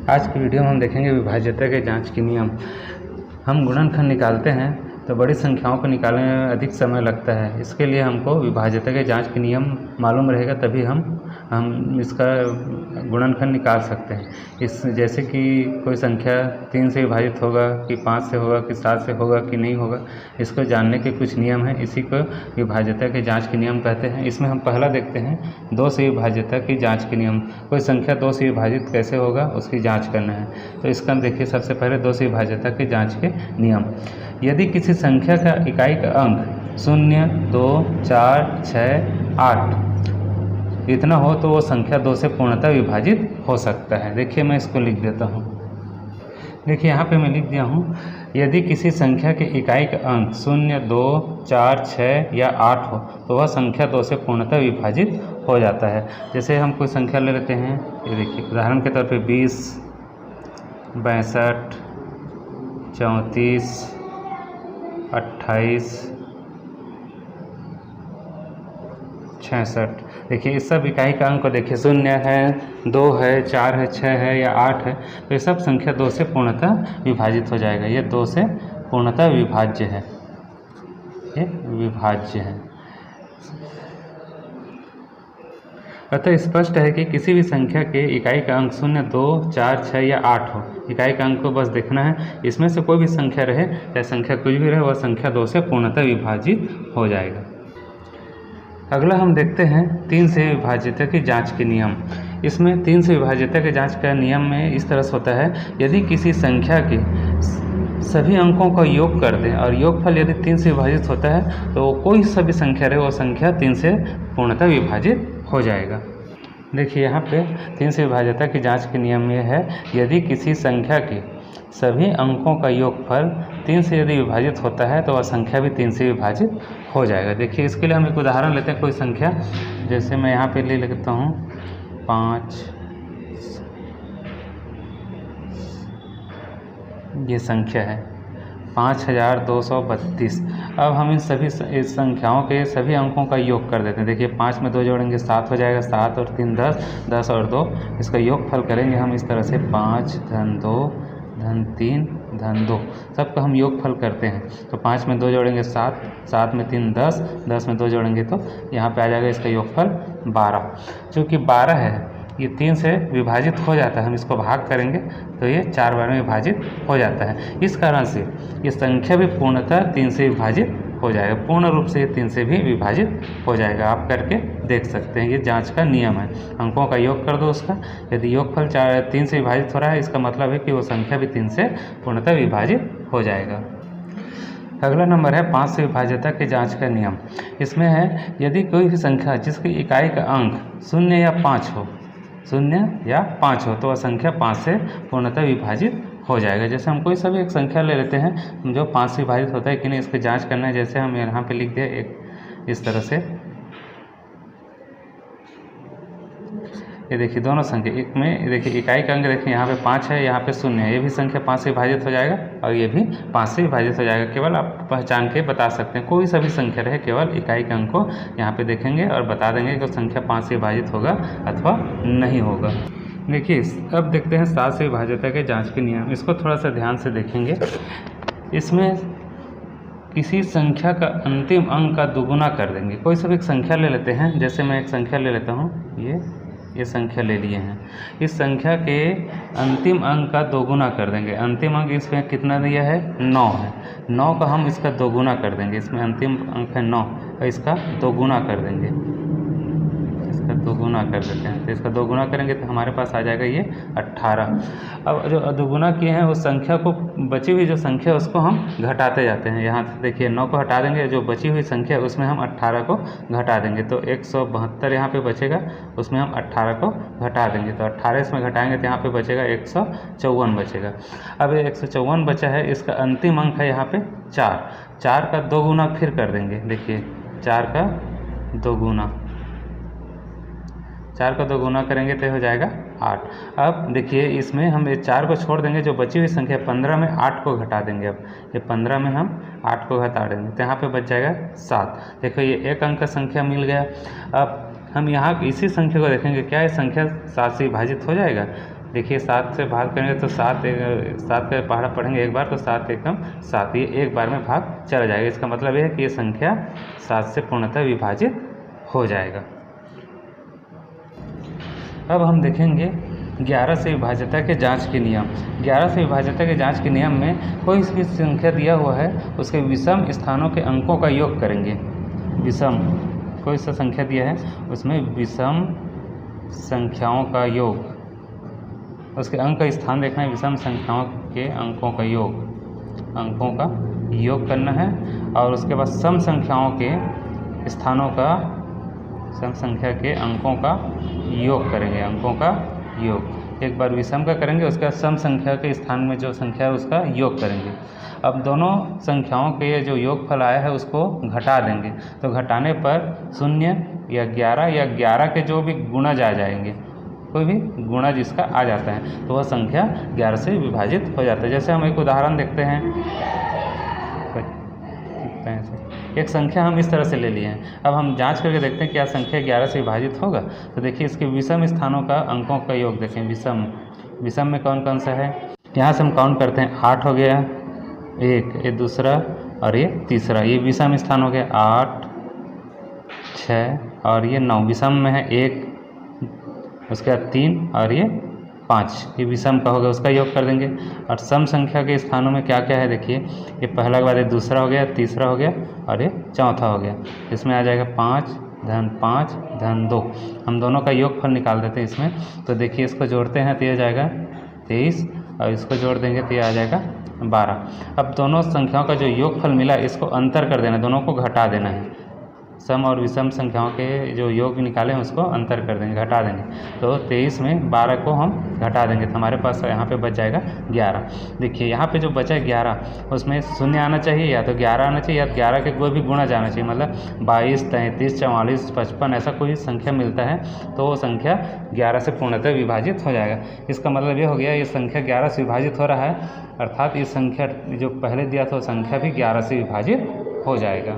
आज की वीडियो में हम देखेंगे विभाज्यता के जांच के नियम। हम गुणनखंड निकालते हैं तो बड़ी संख्याओं को निकालने में अधिक समय लगता है। इसके लिए हमको विभाज्यता के जांच के नियम मालूम रहेगा, तभी हम इसका गुणनखंड निकाल सकते हैं। इस जैसे कि कोई संख्या 3 से विभाजित होगा कि 5 से होगा कि 7 से होगा कि नहीं होगा, इसको जानने के कुछ नियम हैं। इसी को विभाज्यता के जांच के नियम कहते हैं। इसमें हम पहला देखते हैं 2 से विभाज्यता की जांच के नियम। कोई संख्या 2 से विभाजित कैसे होगा उसकी जांच करना है। तो इसका हम देखिए, सबसे पहले 2 से विभाज्यता की जांच के नियम। यदि किसी संख्या का इकाई का अंक 0, 2, 4, 6, 8 इतना हो तो वो संख्या 2 से पूर्णतः विभाजित हो सकता है। देखिए मैं इसको लिख देता हूँ। देखिए यहाँ पे मैं लिख दिया हूँ, यदि किसी संख्या के इकाई का अंक 0, 2, 4, 6 या 8 हो तो वह संख्या 2 से पूर्णतः विभाजित हो जाता है। जैसे हम कोई संख्या ले लेते हैं, ये देखिए उदाहरण के तौर पे 20, 62, 34, 28, 66। देखिए इस सब इकाई का अंक को देखिए, 0 है, 2 है, 4 है, 6 है या 8 है, तो ये सब संख्या 2 से पूर्णतः विभाजित हो जाएगा। ये 2 से पूर्णतः विभाज्य है, ये विभाज्य है। अतः स्पष्ट है कि किसी भी संख्या के इकाई का अंक 0, 2, 4, 6 या 8 हो, इकाई का अंक को बस देखना है। इसमें से कोई भी संख्या रहे, चाहे संख्या कुछ भी रहे, वह संख्या 2 से पूर्णतः विभाजित हो जाएगा। अगला हम देखते हैं 3 से विभाज्यता की जांच के नियम। इसमें 3 से विभाज्यता की जांच का नियम में इस तरह से होता है, यदि किसी संख्या के सभी अंकों का योग कर दें और योगफल यदि 3 से विभाजित होता है तो कोई सभी संख्या रहे, वो संख्या 3 से पूर्णतः विभाजित हो जाएगा। देखिए यहाँ पे 3 से विभाज्यता की जांच के नियम में है, यदि किसी संख्या के सभी अंकों का योगफल 3 से यदि विभाजित होता है तो वह संख्या भी 3 से विभाजित हो जाएगा। देखिए इसके लिए हम एक उदाहरण लेते हैं। कोई संख्या, जैसे मैं यहाँ पे ले लेता हूँ 5, ये संख्या है 5232। अब हम इन सभी इस संख्याओं के सभी अंकों का योग कर देते हैं। देखिए 5 में 2 जोड़ेंगे 7 हो जाएगा, 7 और 3 10, 10 और 2, इसका योगफल करेंगे हम इस तरह से 5 धन 2 धन 3 धन 2, सबका हम योगफल करते हैं। तो 5 में 2 जोड़ेंगे 7, 7 में 3 10, 10 में 2 जोड़ेंगे तो यहाँ पे आ जाएगा इसका योगफल 12। चूँकि 12 है, ये 3 से विभाजित हो जाता है, हम इसको भाग करेंगे तो ये 4 बार में विभाजित हो जाता है। इस कारण से ये संख्या भी पूर्णतः 3 से विभाजित हो जाएगा, पूर्ण रूप से ये 3 से भी विभाजित हो जाएगा। आप करके देख सकते हैं, ये जांच का नियम है। अंकों का योग कर दो उसका, यदि योगफल 3 से विभाजित हो रहा है, इसका मतलब है कि वो संख्या भी 3 से पूर्णतः विभाजित हो जाएगा। अगला नंबर है 5 से विभाज्यता की जांच का नियम। इसमें है, यदि कोई भी संख्या जिसकी इकाई का अंक 0 या 5 हो, 0 या 5 हो तो वह संख्या 5 से पूर्णतः विभाजित हो जाएगा। जैसे हम कोई सभी एक संख्या ले लेते हैं जो 5 से विभाजित होता है कि नहीं, इसकी जांच करना है। जैसे हम यहाँ पे लिख दिए एक इस तरह से, ये देखिए दोनों संख्या, एक में देखिए इकाई का अंक देखिए यहाँ पे 5 है, यहाँ पे 0 है, ये भी संख्या 5 से विभाजित हो जाएगा और ये भी 5 से विभाजित हो जाएगा। केवल आप पहचान के बता सकते हैं, कोई सभी संख्या रहे, केवल इकाई के अंक को यहाँ पे देखेंगे और बता देंगे कि संख्या 5 से विभाजित होगा अथवा नहीं होगा। देखिए अब देखते हैं 7 से विभाज्यता के जांच के नियम। इसको थोड़ा सा ध्यान से देखेंगे। इसमें किसी संख्या का अंतिम अंक का दोगुना कर देंगे। कोई सा भी एक संख्या ले लेते हैं, जैसे मैं एक संख्या ले लेता हूँ, ये संख्या ले लिए हैं। इस संख्या के अंतिम अंक का दोगुना कर देंगे। अंतिम अंक इसमें कितना दिया है, 9 है, 9 का हम इसका दोगुना कर देंगे। इसमें अंतिम अंक है 9 और इसका दोगुना कर देंगे, इसका दोगुना कर देते हैं। तो इसका दोगुना करेंगे तो हमारे पास आ जाएगा ये 18। अब जो दोगुना किए हैं उस संख्या को, बची हुई जो संख्या है उसको हम घटाते जाते हैं। यहाँ से देखिए 9 को हटा देंगे, जो बची हुई संख्या है उसमें हम 18 को घटा देंगे तो 172 यहाँ पे बचेगा, उसमें हम 18 को घटा देंगे तो 18 इसमें घटाएंगे तो यहाँ पे बचेगा 154 बचेगा। अब ये 154 बचा है, इसका अंतिम अंक है यहाँ पे 4, 4 का दोगुना फिर कर देंगे। देखिए 4 का दोगुना, 4 का दोगुना करेंगे तो हो जाएगा 8। अब देखिए इसमें हम ये 4 को छोड़ देंगे, जो बची हुई संख्या 15 में 8 को घटा देंगे। अब ये 15 में हम 8 को घटा देंगे तो यहाँ पे बच जाएगा 7। देखो ये एक अंक का संख्या मिल गया। अब हम यहाँ इसी संख्या को देखेंगे, क्या ये संख्या 7 से विभाजित हो जाएगा। देखिए 7 से भाग करेंगे तो 7 का पहाड़ा पढ़ेंगे एक बार तो 7 एकम 7, ये एक बार में भाग चला जाएगा। इसका मतलब ये है कि ये संख्या 7 से पूर्णतः विभाजित हो जाएगा। अब हम देखेंगे 11 से विभाज्यता के जांच के नियम। 11 से विभाज्यता के जांच के नियम में कोई भी संख्या दिया हुआ है उसके विषम स्थानों के अंकों का योग करेंगे। विषम कोई सा संख्या दिया है उसमें विषम संख्याओं का योग, उसके अंक का स्थान देखना है, विषम संख्याओं के अंकों का योग करना है। और उसके बाद सम संख्याओं के स्थानों का, सम संख्या के अंकों का योग करेंगे, अंकों का योग। एक बार विषम का करेंगे उसके बाद सम संख्या के स्थान में जो संख्या है उसका योग करेंगे। अब दोनों संख्याओं के जो योगफल आया है उसको घटा देंगे, तो घटाने पर 0 या 11 के जो भी गुणज आ जाएंगे, कोई भी गुणज इसका आ जाता है तो वह संख्या 11 से विभाजित हो जाता है। जैसे हम एक उदाहरण देखते हैं, एक संख्या हम इस तरह से ले लिए हैं, अब हम जांच करके देखते हैं क्या संख्या 11 से विभाजित होगा। तो देखिए इसके विषम स्थानों का अंकों का योग देखें। विषम में कौन कौन सा है, यहाँ से हम काउंट करते हैं। 8 हो गया, 1 ये दूसरा और ये तीसरा, ये विषम स्थान हो गया। 8 6 और ये 9 विषम में है। 1 उसके बाद 3 और ये 5, ये विषम का होगा, उसका योग कर देंगे। और सम संख्या के स्थानों में क्या क्या है देखिए, ये पहला के बाद ये दूसरा हो गया, तीसरा हो गया और ये चौथा हो गया। इसमें आ जाएगा 5 धन 5 धन 2। हम दोनों का योगफल निकाल देते हैं इसमें। तो देखिए इसको जोड़ते हैं तो ये आ जाएगा 23 और इसको जोड़ देंगे तो ये आ जाएगा 12। अब दोनों संख्याओं का जो योगफल मिला इसको अंतर कर देना, दोनों को घटा देना है। सम और विषम संख्याओं के जो योग निकाले हैं उसको अंतर कर देंगे, घटा देंगे। तो 23 में 12 को हम घटा देंगे तो हमारे पास यहाँ पे बच जाएगा 11। देखिए यहाँ पे जो बचा है 11 उसमें 0 आना चाहिए, या तो 11 आना चाहिए, या 11 के कोई भी गुणज आना चाहिए। मतलब 22 33 44 55 ऐसा कोई संख्या मिलता है तो वो संख्या 11 से पूर्णतः विभाजित हो जाएगा। इसका मतलब ये हो गया ये संख्या 11 से विभाजित हो रहा है, अर्थात ये संख्या जो पहले दिया था वो संख्या भी 11 से विभाजित हो जाएगा।